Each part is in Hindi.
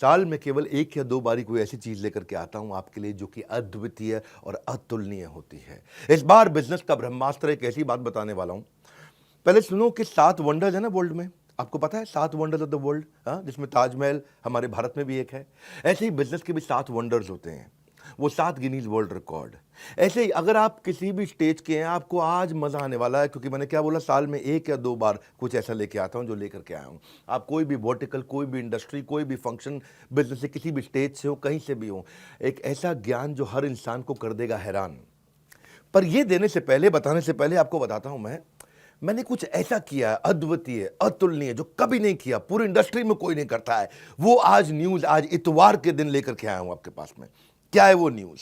साल में केवल एक या दो बारी कोई ऐसी चीज लेकर के आता हूं आपके लिए जो कि अद्वितीय और अतुलनीय होती है। इस बार बिजनेस का ब्रह्मास्त्र एक ऐसी बात बताने वाला हूं। पहले सुनो कि 7 वंडर्स है ना वर्ल्ड में। आपको पता है 7 वंडर्स ऑफ द वर्ल्ड, हाँ, जिसमें ताजमहल हमारे भारत में भी एक है। ऐसे ही बिजनेस के भी 7 वंडर्स होते हैं, वो 7 गिनीज वर्ल्ड रिकॉर्ड। ऐसे ही अगर आप किसी भी स्टेज के हैं, आपको आज मजा आने वाला है, क्योंकि मैंने क्या बोला, साल में एक या दो बार कुछ ऐसा लेके आता हूं जो लेकर के आया हूं। आप कोई भी वर्टिकल, कोई भी इंडस्ट्री, कोई भी फंक्शन, बिजनेस से किसी भी स्टेज से हो, कहीं से भी हो, एक ऐसा ज्ञान जो हर इंसान को कर देगा हैरान। पर ये देने से पहले, बताने से पहले आपको बताता हूं मैंने कुछ ऐसा किया है अद्वितीय, अतुलनीय, जो कभी नहीं किया, पूरी इंडस्ट्री में कोई नहीं करता है। वो आज न्यूज, आज इतवार के दिन लेकर के आया हूं आपके पास में। क्या है वो न्यूज?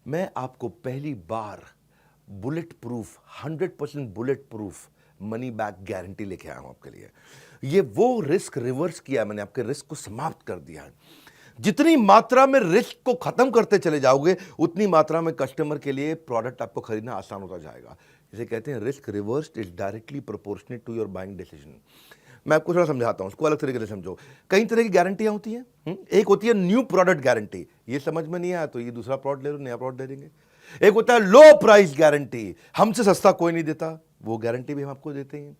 मैं आपको पहली बार bulletproof, 100% bulletproof money back guarantee लेके आया हूं आपके लिए। ये वो रिस्क रिवर्स किया है मैंने, आपके रिस्क को समाप्त कर दिया है। जितनी मात्रा में रिस्क को खत्म करते चले जाओगे, उतनी मात्रा में कस्टमर के लिए प्रोडक्ट आपको खरीदना आसान होता जाएगा। इसे कहते हैं risk reversed is directly proportionate to your buying decision. मैं आपको थोड़ा समझाता हूं, उसको अलग तरीके से समझो। कई तरह की गारंटियां होती हैं। एक होती है न्यू प्रोडक्ट गारंटी, ये समझ में नहीं आया तो ये दूसरा प्रोडक्ट ले लो, नया प्रोडक्ट दे देंगे। एक होता है लो प्राइस गारंटी, हमसे सस्ता कोई नहीं देता, वो गारंटी भी हम आपको देते हैं।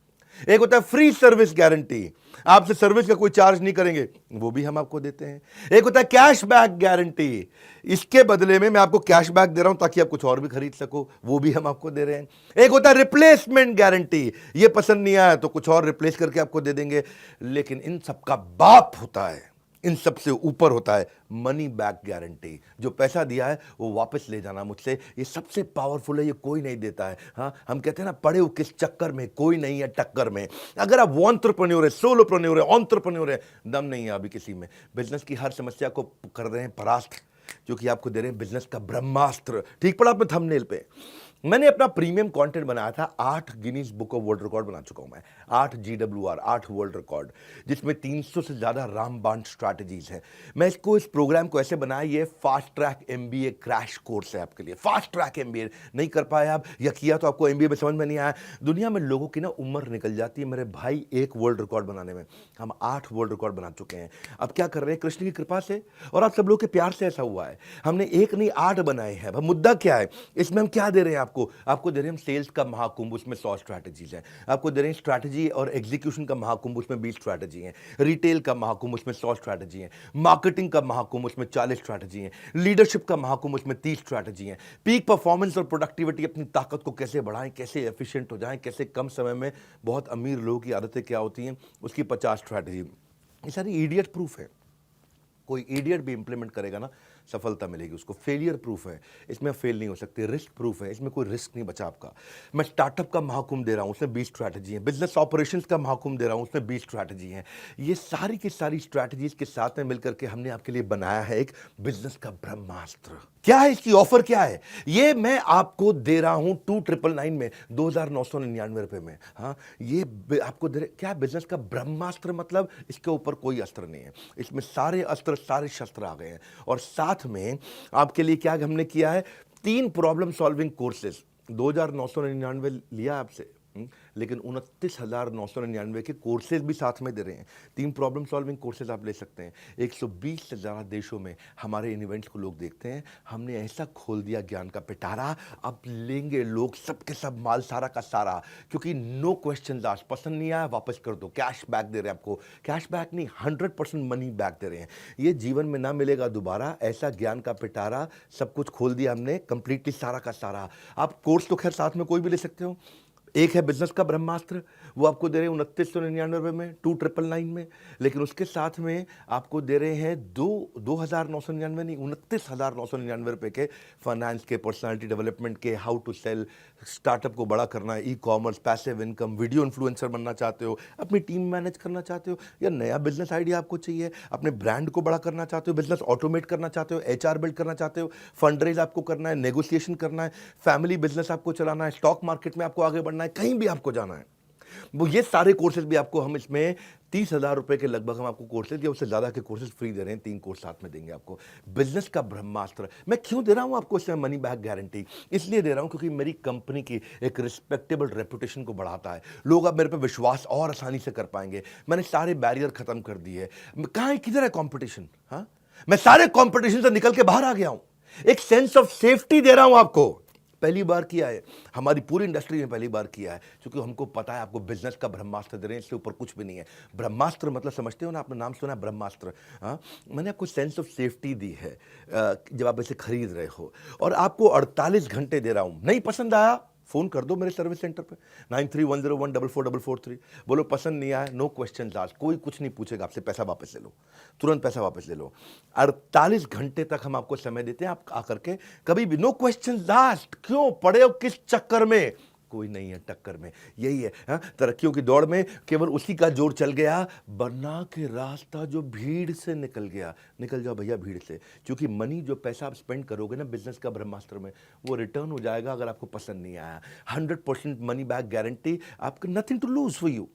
एक होता है फ्री सर्विस गारंटी, आपसे सर्विस का कोई चार्ज नहीं करेंगे, वो भी हम आपको देते हैं। एक होता है कैश बैक गारंटी, इसके बदले में मैं आपको कैश बैक दे रहा हूं ताकि आप कुछ और भी खरीद सको, वो भी हम आपको दे रहे हैं। एक होता है रिप्लेसमेंट गारंटी, ये पसंद नहीं आया तो कुछ और रिप्लेस करके आपको दे देंगे। लेकिन इन सबका बाप होता है, इन सबसे ऊपर होता है मनी बैक गारंटी। जो पैसा दिया है वो वापस ले जाना मुझसे, ये सबसे पावरफुल है, ये कोई नहीं देता है। हाँ, हम कहते हैं ना, पड़े हो किस चक्कर में, कोई नहीं है टक्कर में। अगर आप एंटरप्रेन्योर है, सोलोप्रेन्योर है, एंटरप्रेन्योर है, दम नहीं है अभी किसी में। बिजनेस की हर समस्या को कर रहे हैं परास्त, जो कि आपको दे रहे हैं बिजनेस का ब्रह्मास्त्र। ठीक पड़ा आपने थंबनेल पे। मैंने अपना प्रीमियम कंटेंट बनाया था, 8 Guinness book of world record बना चुका हूं मैं, 8 GWR, 8 वर्ल्ड रिकॉर्ड, जिसमें 300 से ज्यादा रामबाण स्ट्रैटेजीज है। मैं इस प्रोग्राम को ऐसे बनाया, ये fast track MBA crash course है आपके लिए। फास्ट ट्रैक MBA नहीं कर पाए आप, या किया तो आपको MBA में समझ में नहीं आया। दुनिया में लोगों की ना उम्र निकल जाती है मेरे भाई एक वर्ल्ड रिकॉर्ड बनाने में, हम 8 वर्ल्ड रिकॉर्ड बना चुके हैं। अब क्या कर रहे हैं, कृष्ण की कृपा से और आप सब लोग के प्यार से ऐसा हुआ है, हमने एक नहीं 8 बनाए हैं। अब मुद्दा क्या है इसमें, हम क्या दे रहे हैं आपको दे रहे हैं हम सेल्स का महाकुंभ, उसमें 100 स्ट्रैटेजीज हैं। आपको दे रहे हैं स्ट्रैटेजी और एग्जीक्यूशन का महाकुंभ, उसमें 20 स्ट्रैटेजी हैं। रिटेल का महाकुंभ, उसमें 100 स्ट्रैटेजी हैं। मार्केटिंग का महाकुंभ, उसमें 40 स्ट्रैटेजी हैं। लीडरशिप का महाकुंभ, उसमें 30 स्ट्रैटेजी हैं। पीक परफॉर्मेंस और प्रोडक्टिविटी, अपनी ताकत को कैसे बढ़ाएं, कैसे एफिशिएंट हो जाएं, कैसे कम समय में बहुत अमीर लोगों की आदतें क्या होती हैं, उसकी 50 स्ट्रैटेजी। ये सारी इडियट प्रूफ है, कोई इडियट भी इंप्लीमेंट करेगा ना, सफलता मिलेगी उसको। फेलियर प्रूफ है, इसमें फेल नहीं हो सकते। रिस्क प्रूफ है, इसमें कोई रिस्क नहीं बचा आपका। मैं स्टार्टअप का महाकुंभ दे रहा हूं, उसमें 20 स्ट्रैटेजी है। बिजनेस ऑपरेशंस का महाकुंभ दे रहा हूं, उसमें 20 स्ट्रैटेजी है। ये सारी की सारी स्ट्रैटेजीज के साथ में मिलकर के हमने आपके लिए बनाया है एक बिजनेस का ब्रह्मास्त्र। क्या है इसकी ऑफर, क्या है ये मैं आपको दे रहा हूं 2999 में, 2999 रुपए में। हाँ, ये आपको दे रहे, क्या बिजनेस का ब्रह्मास्त्र मतलब इसके ऊपर कोई अस्त्र नहीं है, इसमें सारे अस्त्र, सारे शस्त्र आ गए हैं। और साथ में आपके लिए क्या हमने किया है, 3 प्रॉब्लम सॉल्विंग कोर्सेज। 2999 लिया आपसे, लेकिन 29,999 के कोर्सेज भी साथ में दे रहे हैं। 3 प्रॉब्लम सॉल्विंग कोर्सेज आप ले सकते हैं। 120 से ज़्यादा देशों में हमारे इन इवेंट्स को लोग देखते हैं। हमने ऐसा खोल दिया ज्ञान का पिटारा, अब लेंगे लोग सब के सब माल सारा का सारा, क्योंकि नो क्वेश्चन आस्क्ड। पसंद नहीं आया वापस कर दो, कैश बैक दे रहे हैं आपको। कैश बैक नहीं, 100% मनी बैक दे रहे हैं। ये जीवन में ना मिलेगा दोबारा, ऐसा ज्ञान का पिटारा, सब कुछ खोल दिया हमने कंप्लीटली, सारा का सारा। आप कोर्स तो खैर साथ में कोई भी ले सकते हो। एक है बिजनेस का ब्रह्मास्त्र, वो आपको दे रहे हैं 2999 रुपये में, 2999 में। लेकिन उसके साथ में आपको दे रहे हैं 2,999 नहीं, 29,999 रुपये के फाइनेंस के, पर्सनालिटी डेवलपमेंट के, हाउ टू सेल, स्टार्टअप को बड़ा करना, e commerce, passive income, video influencer बनना चाहते हो, अपनी टीम मैनेज करना चाहते हो, या नया बिजनेस आइडिया आपको चाहिए, अपने ब्रांड को बड़ा करना चाहते हो, बिजनेस ऑटोमेट करना चाहते हो, HR बिल्ड करना चाहते हो, फंड रेज आपको करना है, नेगोशिएशन करना है, फैमिली बिजनेस आपको चलाना है, स्टॉक मार्केट में आपको आगे बढ़ना है, कहीं भी आपको जाना है। वो ये सारे कोर्सेज भी आपको हम इसमें 30,000 रुपए के लगभग हम आपको कोर्सेज या उससे ज़्यादा के कोर्सेज फ्री दे रहे हैं। 3 कोर्स साथ में देंगे आपको। बिजनेस का ब्रह्मास्त्र मैं क्यों दे रहा हूँ आपको इसमें मनी बैक गारंटी? इसलिए दे रहा हूँ क्योंकि मेरी कंपनी की एक रिस्पेक्टेबल रेपुटेशन को बढ़ाता है। लोग अब मेरे पे विश्वास और आसानी से कर पाएंगे। मैंने सारे बैरियर खत्म कर दिए। कहाँ है, किधर है कंपटीशन? हाँ, मैं सारे कंपटीशन से निकल के बाहर आ गया हूं। एक सेंस ऑफ सेफ्टी दे रहा हूं आपको। पहली बार किया है, हमारी पूरी इंडस्ट्री में पहली बार किया है, क्योंकि हमको पता है आपको बिजनेस का ब्रह्मास्त्र दे रहे हैं, इससे ऊपर कुछ भी नहीं है। ब्रह्मास्त्र मतलब समझते हो ना, आपने नाम सुना है ब्रह्मास्त्र। हाँ, मैंने आपको सेंस ऑफ सेफ्टी दी है जब आप इसे खरीद रहे हो, और आपको 48 घंटे दे रहा हूं। नहीं पसंद आया, फ़ोन कर दो मेरे सर्विस सेंटर पे 9310144443। बोलो पसंद नहीं आया, नो क्वेश्चन आस्क्ड, कोई कुछ नहीं पूछेगा आपसे, पैसा वापस ले लो, तुरंत पैसा वापस ले लो। 48 घंटे तक हम आपको समय देते हैं, आप आकर के कभी भी नो क्वेश्चन आस्क्ड। क्यों पड़े हो, किस चक्कर में? कोई नहीं है टक्कर में, यही है। हाँ, तरक्कियों की दौड़ में केवल उसी का जोर चल गया, बना के रास्ता जो भीड़ से निकल गया। निकल जाओ भैया भीड़ से, क्योंकि मनी जो पैसा आप स्पेंड करोगे ना बिजनेस का ब्रह्मास्त्र में, वो रिटर्न हो जाएगा अगर आपको पसंद नहीं आया। 100% मनी बैक गारंटी, आपको nothing to lose for you.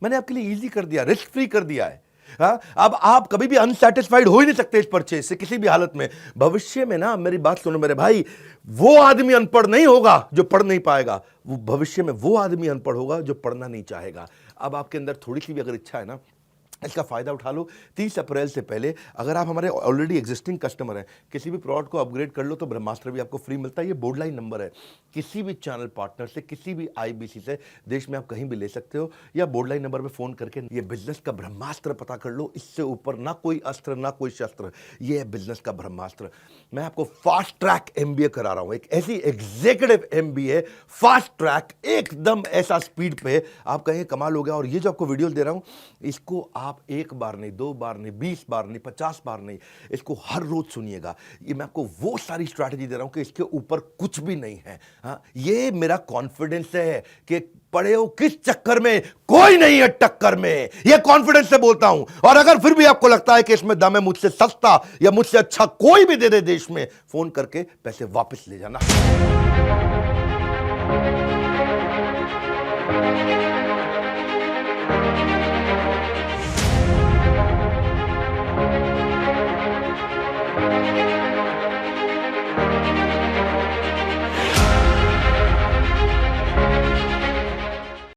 मैंने आपके लिए ईजी कर दिया, रिस्क फ्री कर दिया है। हाँ, अब आप कभी भी अनसेटिस्फाइड हो ही नहीं सकते इस परचेज से किसी भी हालत में। भविष्य में ना, मेरी बात सुनो मेरे भाई, वो आदमी अनपढ़ नहीं होगा जो पढ़ नहीं पाएगा, वो भविष्य में वो आदमी अनपढ़ होगा जो पढ़ना नहीं चाहेगा। अब आपके अंदर थोड़ी सी भी अगर इच्छा है ना, इसका फ़ायदा उठा लो। 30 अप्रैल से पहले अगर आप हमारे ऑलरेडी एग्जिस्टिंग कस्टमर हैं, किसी भी प्रोडक्ट को अपग्रेड कर लो तो ब्रह्मास्त्र भी आपको फ्री मिलता है। ये बोर्ड लाइन नंबर है, किसी भी चैनल पार्टनर से, किसी भी आईबीसी से देश में आप कहीं भी ले सकते हो, या बोर्ड लाइन नंबर पे फ़ोन करके ये बिजनेस का ब्रह्मास्त्र पता कर लो। इससे ऊपर ना कोई अस्त्र ना कोई शस्त्र, ये है बिजनेस का ब्रह्मास्त्र। मैं आपको फास्ट ट्रैक MBA करा रहा हूँ, एक ऐसी एग्जीक्यूटिव MBA फास्ट ट्रैक, एकदम ऐसा स्पीड पे आप कहें कमाल हो गया। और ये जो आपको वीडियो दे रहा हूँ, इसको आप एक बार नहीं, 2 बार नहीं, 20 बार नहीं, 50 बार नहीं, इसको हर रोज सुनिएगा। ये मैं आपको वो सारी स्ट्रैटेजी दे रहा हूं कि इसके ऊपर कुछ भी नहीं है। हाँ, ये मेरा कॉन्फिडेंस है कि पड़े हो किस चक्कर में, कोई नहीं है टक्कर में, ये कॉन्फिडेंस से बोलता हूं। और अगर फिर भी आपको लगता है कि इसमें दम है, मुझसे सस्ता या मुझसे अच्छा कोई भी दे दे देश में, फोन करके पैसे वापस ले जाना। Thank you.